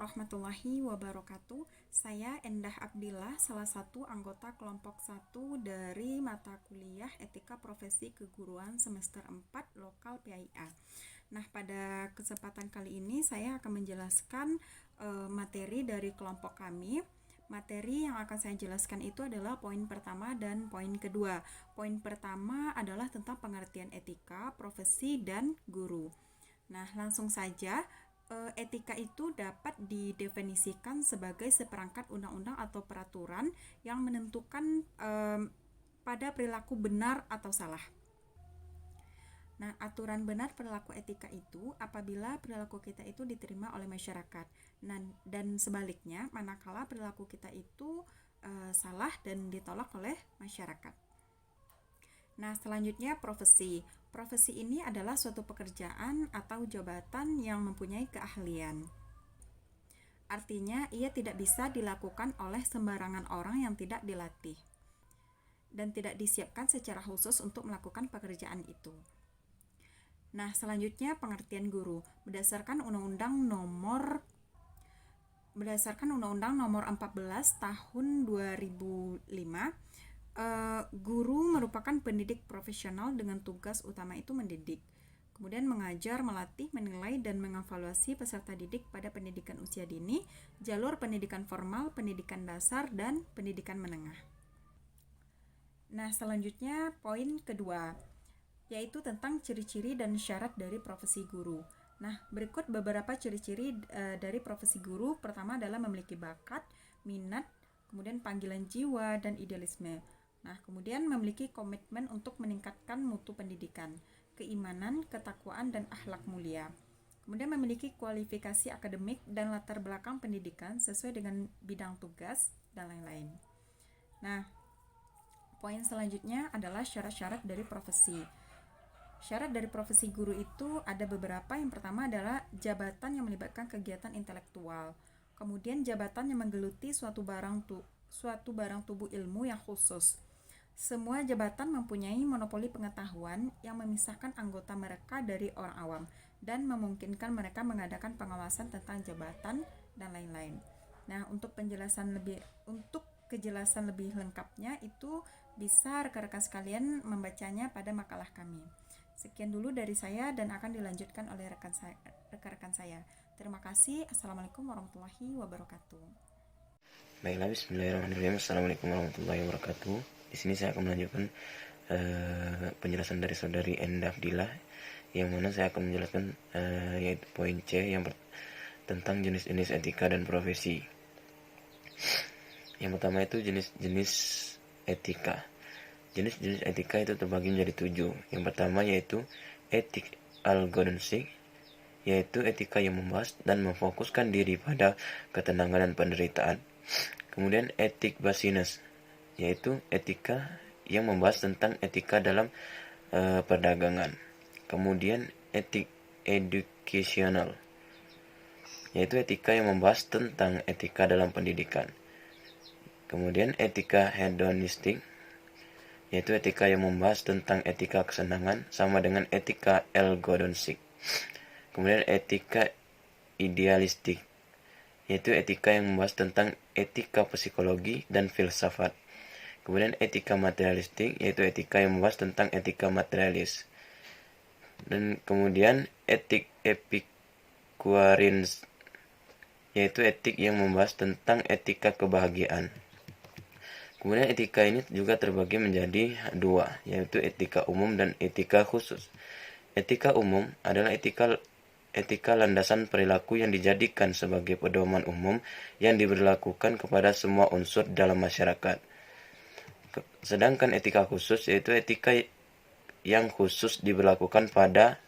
warahmatullahi wabarakatuh. Saya Endah Abdillah, salah satu anggota kelompok 1 dari mata kuliah Etika Profesi Keguruan semester 4 lokal PAIA. Nah, pada kesempatan kali ini saya akan menjelaskan materi dari kelompok kami. Materi yang akan saya jelaskan itu adalah poin pertama dan poin kedua. Poin pertama adalah tentang pengertian etika, profesi, dan guru. Nah, langsung saja. Etika itu dapat didefinisikan sebagai seperangkat undang-undang atau peraturan yang menentukan pada perilaku benar atau salah. Nah, aturan benar perilaku etika itu apabila perilaku kita itu diterima oleh masyarakat. Nah, dan sebaliknya, manakala perilaku kita itu salah dan ditolak oleh masyarakat. Nah, selanjutnya profesi. Profesi ini adalah suatu pekerjaan atau jabatan yang mempunyai keahlian. Artinya, ia tidak bisa dilakukan oleh sembarangan orang yang tidak dilatih dan tidak disiapkan secara khusus untuk melakukan pekerjaan itu. Nah, selanjutnya pengertian guru. Berdasarkan Undang-Undang Nomor 14 Tahun 2005, guru merupakan pendidik profesional dengan tugas utama itu mendidik, kemudian mengajar, melatih, menilai, dan mengevaluasi peserta didik pada pendidikan usia dini, jalur pendidikan formal, pendidikan dasar, dan pendidikan menengah. Nah, selanjutnya poin kedua, yaitu tentang ciri-ciri dan syarat dari profesi guru. Nah, berikut beberapa ciri-ciri dari profesi guru. Pertama adalah memiliki bakat, minat, kemudian panggilan jiwa, dan idealisme. Nah, kemudian memiliki komitmen untuk meningkatkan mutu pendidikan, keimanan, ketakwaan, dan akhlak mulia. Kemudian memiliki kualifikasi akademik dan latar belakang pendidikan sesuai dengan bidang tugas, dan lain-lain. Nah, poin selanjutnya adalah syarat-syarat dari profesi. Syarat dari profesi guru itu ada beberapa. Yang pertama adalah jabatan yang melibatkan kegiatan intelektual. Kemudian jabatan yang menggeluti suatu barang tubuh ilmu yang khusus. Semua jabatan mempunyai monopoli pengetahuan yang memisahkan anggota mereka dari orang awam dan memungkinkan mereka mengadakan pengawasan tentang jabatan dan lain-lain. Nah, untuk kejelasan lebih lengkapnya itu bisa rekan-rekan sekalian membacanya pada makalah kami. Sekian dulu dari saya dan akan dilanjutkan oleh rekan-rekan saya. Terima kasih. Assalamualaikum warahmatullahi wabarakatuh. Baiklah, bismillahirrahmanirrahim. Assalamualaikum warahmatullahi wabarakatuh. Di sini saya akan melanjutkan penjelasan dari saudari Endah Abdillah, yang mana saya akan menjelaskan yaitu poin C yang tentang jenis-jenis etika dan profesi. Yang pertama itu jenis-jenis etika. Jenis-jenis etika itu terbagi menjadi 7. Yang pertama yaitu etik algodonsik, yaitu etika yang membahas dan memfokuskan diri pada ketenangan dan penderitaan. Kemudian etik basines, yaitu etika yang membahas tentang etika dalam perdagangan. Kemudian etik educational, yaitu etika yang membahas tentang etika dalam pendidikan. Kemudian etika hedonistik, yaitu etika yang membahas tentang etika kesenangan, sama dengan etika algodonsik. Kemudian etika idealistik, yaitu etika yang membahas tentang etika psikologi dan filsafat. Kemudian etika materialistik, yaitu etika yang membahas tentang etika materialis. Dan kemudian etik epikureans, yaitu etik yang membahas tentang etika kebahagiaan. Kemudian etika ini juga terbagi menjadi 2, yaitu etika umum dan etika khusus. Etika umum adalah etika landasan perilaku yang dijadikan sebagai pedoman umum yang diberlakukan kepada semua unsur dalam masyarakat. Sedangkan etika khusus yaitu etika yang khusus diberlakukan pada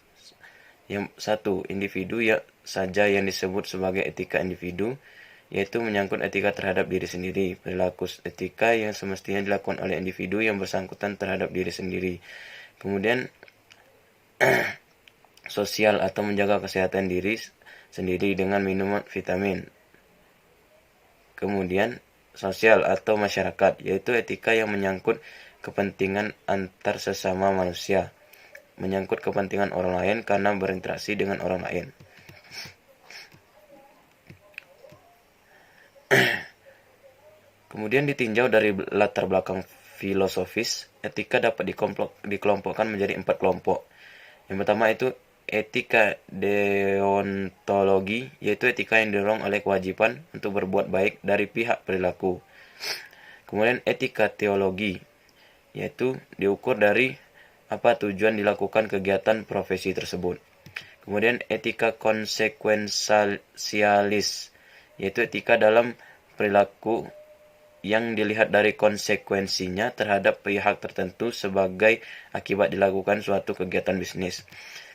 satu individu saja, yang disebut sebagai etika individu, yaitu menyangkut etika terhadap diri sendiri, perilaku etika yang semestinya dilakukan oleh individu yang bersangkutan terhadap diri sendiri. Kemudian sosial atau menjaga kesehatan diri sendiri dengan minum vitamin. Kemudian sosial atau masyarakat, yaitu etika yang menyangkut kepentingan antar sesama manusia, menyangkut kepentingan orang lain karena berinteraksi dengan orang lain. Kemudian ditinjau dari latar belakang filosofis, etika dapat dikelompokkan menjadi 4 kelompok. Yang pertama itu etika deontologi, yaitu etika yang didorong oleh kewajiban untuk berbuat baik dari pihak perilaku. Kemudian etika teologi, yaitu diukur dari apa tujuan dilakukan kegiatan profesi tersebut. Kemudian etika konsekuensialis, yaitu etika dalam perilaku yang dilihat dari konsekuensinya terhadap pihak tertentu sebagai akibat dilakukan suatu kegiatan bisnis.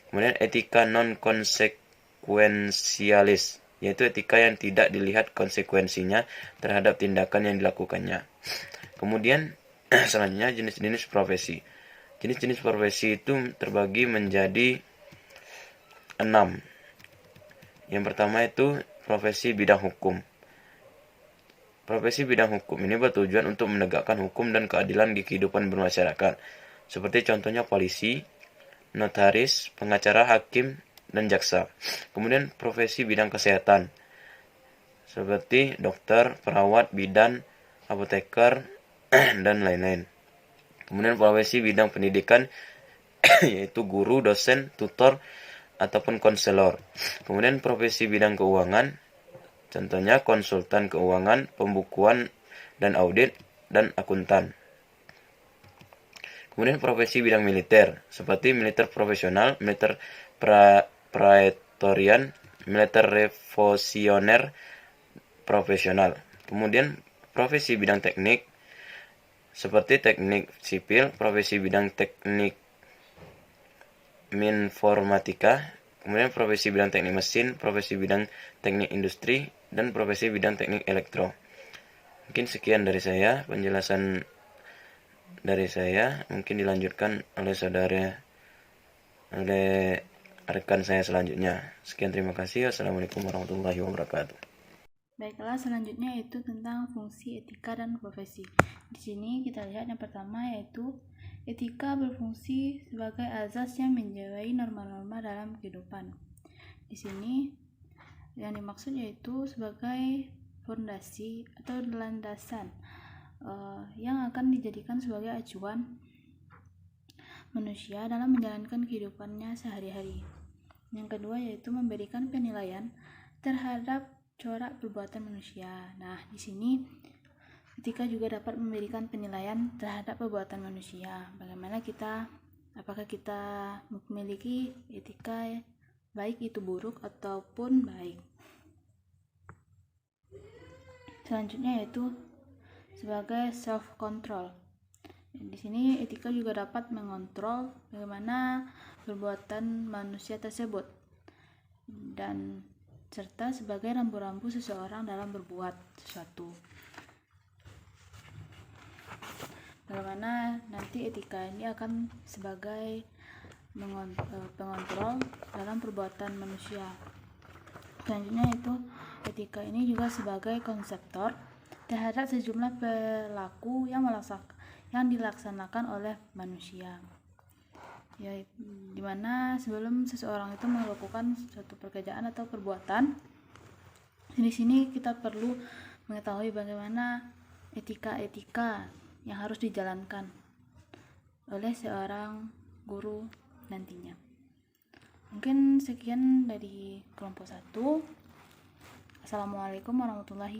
Kemudian etika non-konsekuensialis, yaitu etika yang tidak dilihat konsekuensinya terhadap tindakan yang dilakukannya. Kemudian selanjutnya jenis-jenis profesi. Jenis-jenis profesi itu terbagi menjadi 6. Yang pertama itu profesi bidang hukum. Profesi bidang hukum ini bertujuan untuk menegakkan hukum dan keadilan di kehidupan bermasyarakat, seperti contohnya polisi, notaris, pengacara, hakim, dan jaksa. Kemudian profesi bidang kesehatan, seperti dokter, perawat, bidan, apoteker, dan lain-lain. Kemudian profesi bidang pendidikan, yaitu guru, dosen, tutor, ataupun konselor. Kemudian profesi bidang keuangan, contohnya konsultan keuangan, pembukuan dan audit, dan akuntan. Kemudian profesi bidang militer, seperti militer profesional, militer praetorian, militer revolusioner profesional. Kemudian profesi bidang teknik, seperti teknik sipil, profesi bidang teknik informatika, kemudian profesi bidang teknik mesin, profesi bidang teknik industri, dan profesi bidang teknik elektro. Mungkin sekian dari saya, penjelasan dari saya. Mungkin dilanjutkan oleh rekan saya selanjutnya. Sekian, terima kasih. Wassalamualaikum warahmatullahi wabarakatuh. Baiklah, selanjutnya yaitu tentang fungsi etika dan profesi. Di sini kita lihat yang pertama yaitu etika berfungsi sebagai azas yang menjiwai norma-norma dalam kehidupan. Di sini yang dimaksud yaitu sebagai fondasi atau landasan yang akan dijadikan sebagai acuan manusia dalam menjalankan kehidupannya sehari-hari. Yang kedua yaitu memberikan penilaian terhadap corak perbuatan manusia. Nah, di sini etika juga dapat memberikan penilaian terhadap perbuatan manusia. Apakah kita memiliki etika baik itu buruk ataupun baik. Selanjutnya yaitu sebagai self control. Di sini etika juga dapat mengontrol bagaimana perbuatan manusia tersebut dan serta sebagai rambu-rambu seseorang dalam berbuat sesuatu. Bagaimana nanti etika ini akan sebagai pengontrol dalam perbuatan manusia. Selanjutnya itu etika ini juga sebagai konseptor terhadap sejumlah perilaku yang dilaksanakan oleh manusia. Ya, dimana sebelum seseorang itu melakukan suatu pekerjaan atau perbuatan, di sini kita perlu mengetahui bagaimana etika-etika yang harus dijalankan oleh seorang guru nantinya. Mungkin sekian dari kelompok 1. Assalamualaikum warahmatullahi